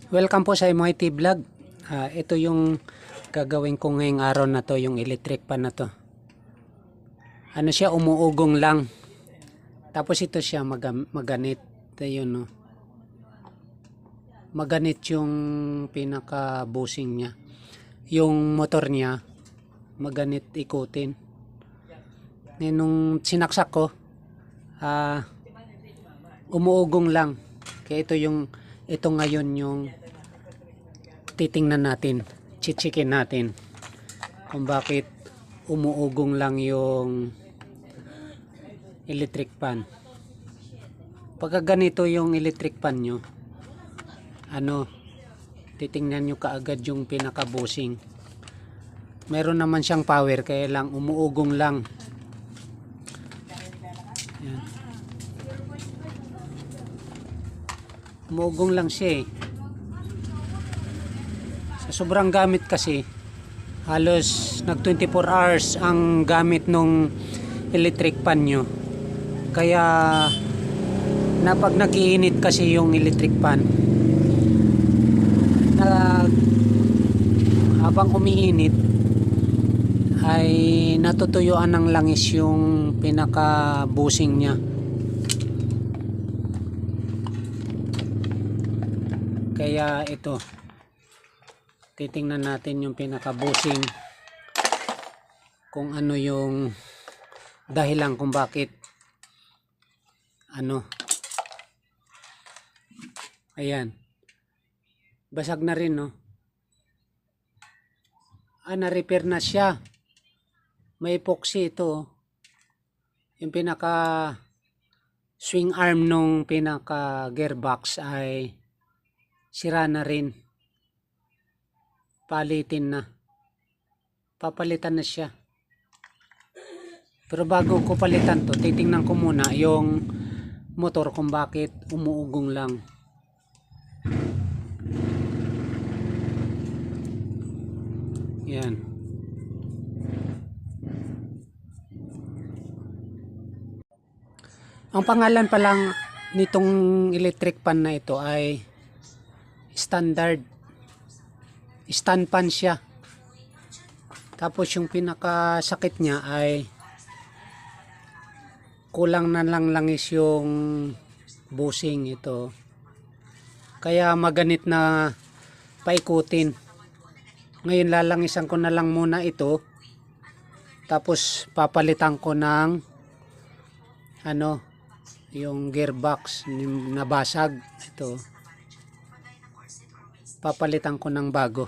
Welcome po sa MYT Vlog. Ito yung gagawin ko ngayong araw na to, yung electric pan na to. Ano siya, umuugong lang. Tapos ito siya maganit. Ayun, no. Maganit yung pinaka bushing niya. Yung motor niya maganit ikutin. Nung sinaksak ko, umuugong lang. Kaya ito ngayon yung titingnan natin, chichikin natin kung bakit umuugong lang yung electric pan. Pagka ganito yung electric pan nyo, titingnan nyo kaagad yung pinaka bushing. Meron naman siyang power, kaya lang umuugong lang. Yan. Umuugong lang siya eh. Sa sobrang gamit kasi, halos nag 24 hours ang gamit nung electric pan nyo. Kaya pag nag-iinit kasi yung electric pan, habang umiinit ay natutuyuan ng langis yung pinaka bushing niya. Kaya ito, titingnan natin yung pinaka bushing, kung ano yung dahilan kung bakit ayan, basag na rin, no. Na-repair na siya. May epoxy ito, yung pinaka swing arm nung pinaka gearbox ay sira na rin. Palitin na, papalitan na siya. Pero bago ko palitan to, titingnan ko muna yung motor kung bakit umuugong lang. Yan. Ang pangalan pa lang nitong electric pan na ito ay standard stand pan siya. Tapos yung pinakasakit niya ay kulang na lang langis yung bushing ito. Kaya maganit na paikutin. Ngayon lalangisan ko na lang muna ito. Tapos papalitan ko ng yung gearbox na basag ito. Papalitan ko ng bago.